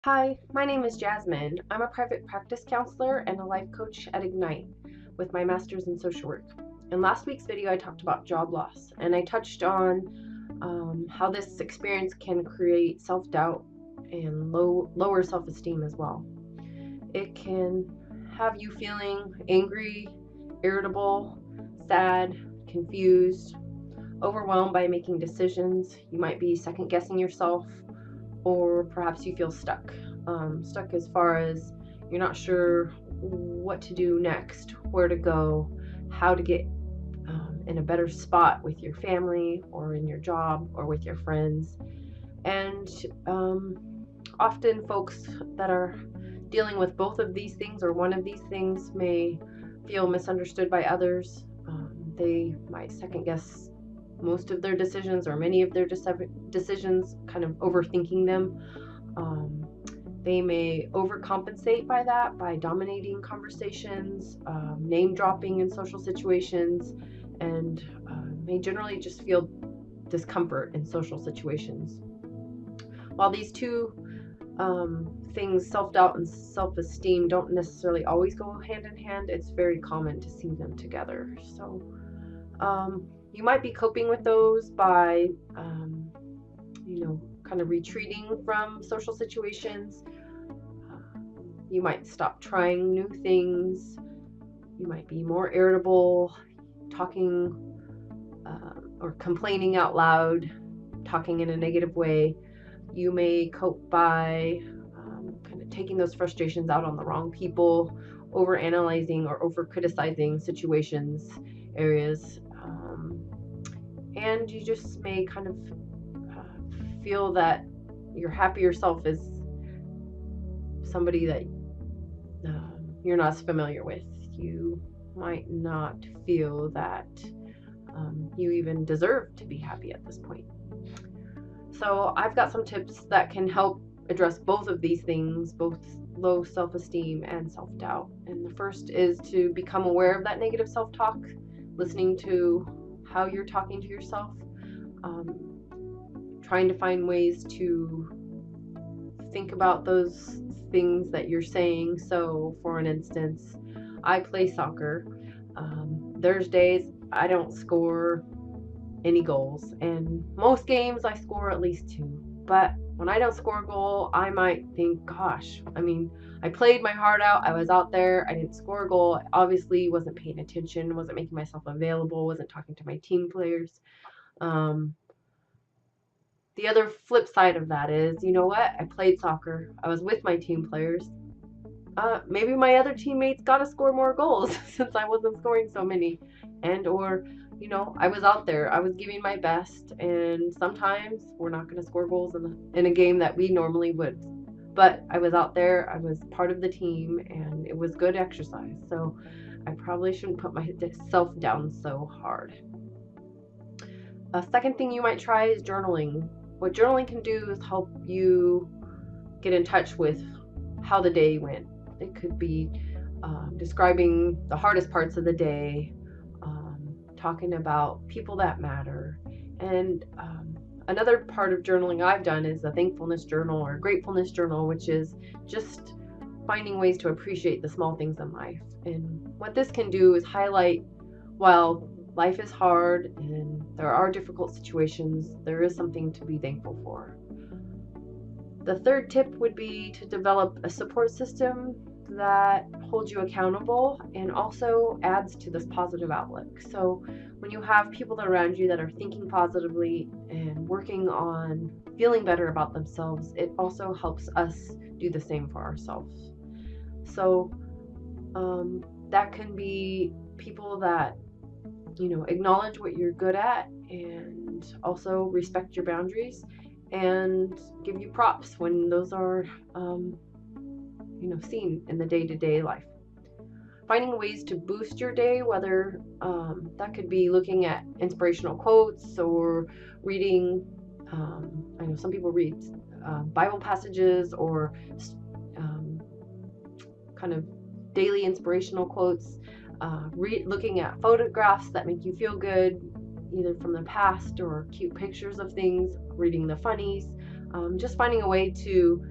Hi, my name is Jasmine. I'm a private practice counselor and a life coach at Ignite with my master's in social work. In last week's video, I talked about job loss and I touched on how this experience can create self-doubt and lower self-esteem as well. It can have you feeling angry, irritable, sad, confused, overwhelmed by making decisions. You might be second guessing yourself, or perhaps you feel stuck. Stuck as far as you're not sure what to do next, where to go, how to get in a better spot with your family or in your job or with your friends. And often folks that are dealing with both of these things or one of these things may feel misunderstood by others. They might second guess most of their decisions or many of their decisions, kind of overthinking them. They may overcompensate by that, by dominating conversations, name dropping in social situations, and may generally just feel discomfort in social situations. While these two things, self-doubt and self-esteem, don't necessarily always go hand in hand, it's very common to see them together. So you might be coping with those by, kind of retreating from social situations. You might stop trying new things. You might be more irritable, talking or complaining out loud, talking in a negative way. You may cope by kind of taking those frustrations out on the wrong people, over-analyzing or over-criticizing situations, areas. And you just may kind of feel that your happier self is somebody that you're not as familiar with. You might not feel that you even deserve to be happy at this point. So I've got some tips that can help address both of these things, both low self-esteem and self-doubt. And the first is to become aware of that negative self-talk, listening to how you're talking to yourself, trying to find ways to think about those things that you're saying. So for an instance, I play soccer. There's days I don't score any goals, and most games I score at least 2. But when I don't score a goal, I might think, gosh, I played my heart out. I was out there. I didn't score a goal. I obviously wasn't paying attention, wasn't making myself available, wasn't talking to my team players. The other flip side of that is, you know what? I played soccer. I was with my team players. Maybe my other teammates got to score more goals since I wasn't scoring so many. Or I was out there. I was giving my best. And sometimes we're not going to score goals in a game that we normally would. But I was out there. I was part of the team. And it was good exercise. So I probably shouldn't put myself down so hard. A second thing you might try is journaling. What journaling can do is help you get in touch with how the day went. It could be describing the hardest parts of the day, talking about people that matter. And another part of journaling I've done is a thankfulness journal or a gratefulness journal, which is just finding ways to appreciate the small things in life. And what this can do is highlight, while life is hard and there are difficult situations, there is something to be thankful for. The third tip would be to develop a support system that holds you accountable and also adds to this positive outlook. So when you have people around you that are thinking positively and working on feeling better about themselves, it also helps us do the same for ourselves. So that can be people that acknowledge what you're good at and also respect your boundaries and give you props when those are seen in the day-to-day life. Finding ways to boost your day, whether that could be looking at inspirational quotes or reading, I know some people read Bible passages or kind of daily inspirational quotes, looking at photographs that make you feel good, either from the past or cute pictures of things, reading the funnies, just finding a way to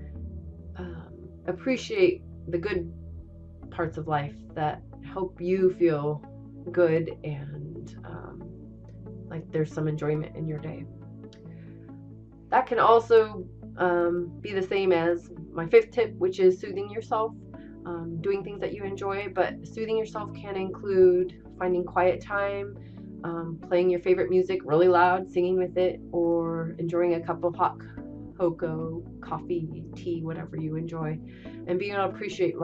appreciate the good parts of life that help you feel good and like there's some enjoyment in your day. That can also be the same as my 5th tip, which is soothing yourself, doing things that you enjoy. But soothing yourself can include finding quiet time, playing your favorite music really loud, singing with it, or enjoying a cup of hot cocoa, coffee, tea, whatever you enjoy, and being able to appreciate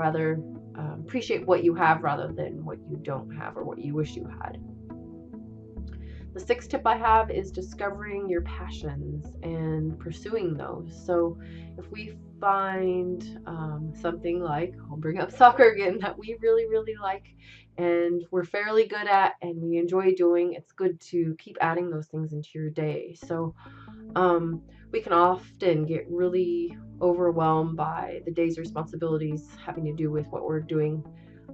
what you have rather than what you don't have or what you wish you had. The 6th tip I have is discovering your passions and pursuing those. So if we find something like, I'll bring up soccer again, that we really, really like and we're fairly good at and we enjoy doing, it's good to keep adding those things into your day. So we can often get really overwhelmed by the day's responsibilities having to do with what we're doing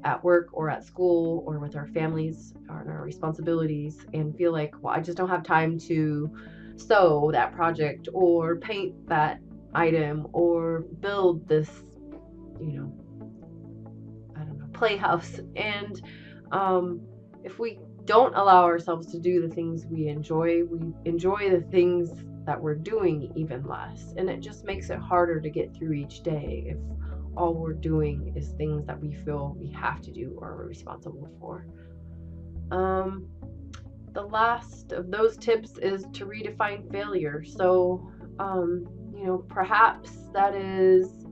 at work or at school or with our families or our responsibilities, and feel like, well, I just don't have time to sew that project or paint that item or build this, playhouse. And if we don't allow ourselves to do the things we enjoy the things that we're doing even less, and it just makes it harder to get through each day if all we're doing is things that we feel we have to do or are responsible for. The last of those tips is to redefine failure. So, perhaps that is,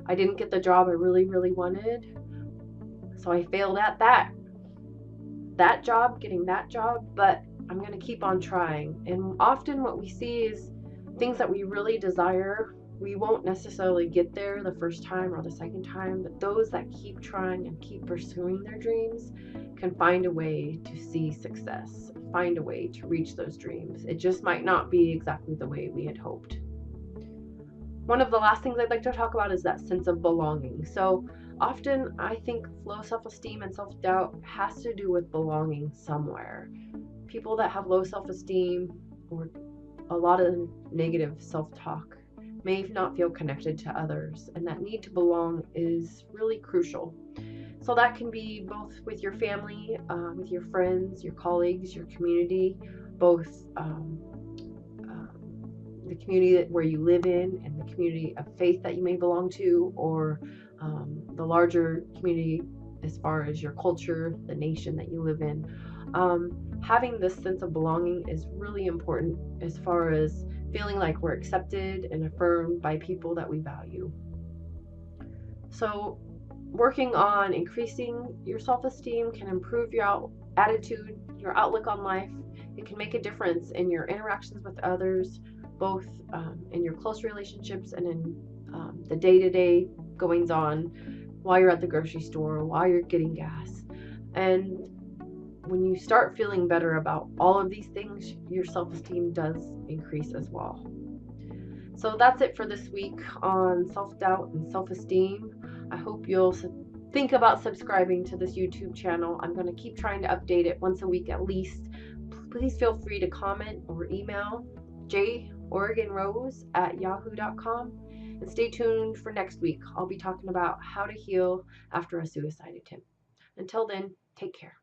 I didn't get the job I really, really wanted, so I failed at getting that job, but I'm going to keep on trying. And often what we see is things that we really desire, we won't necessarily get there the first time or the second time, but those that keep trying and keep pursuing their dreams can find a way to see success, find a way to reach those dreams. It just might not be exactly the way we had hoped. One of the last things I'd like to talk about is that sense of belonging. So often I think low self-esteem and self-doubt has to do with belonging somewhere. People that have low self-esteem or a lot of negative self-talk may not feel connected to others, and that need to belong is really crucial. So that can be both with your family, with your friends, your colleagues, your community, both the community where you live in and the community of faith that you may belong to, or the larger community as far as your culture, the nation that you live in. Having this sense of belonging is really important as far as feeling like we're accepted and affirmed by people that we value. So working on increasing your self-esteem can improve your attitude, your outlook on life. It can make a difference in your interactions with others, both in your close relationships and in the day-to-day goings on while you're at the grocery store, while you're getting gas. And when you start feeling better about all of these things, your self-esteem does increase as well. So that's it for this week on self-doubt and self-esteem. I hope you'll think about subscribing to this YouTube channel. I'm going to keep trying to update it once a week at least. Please feel free to comment or email joregonrose@yahoo.com. And stay tuned for next week. I'll be talking about how to heal after a suicide attempt. Until then, take care.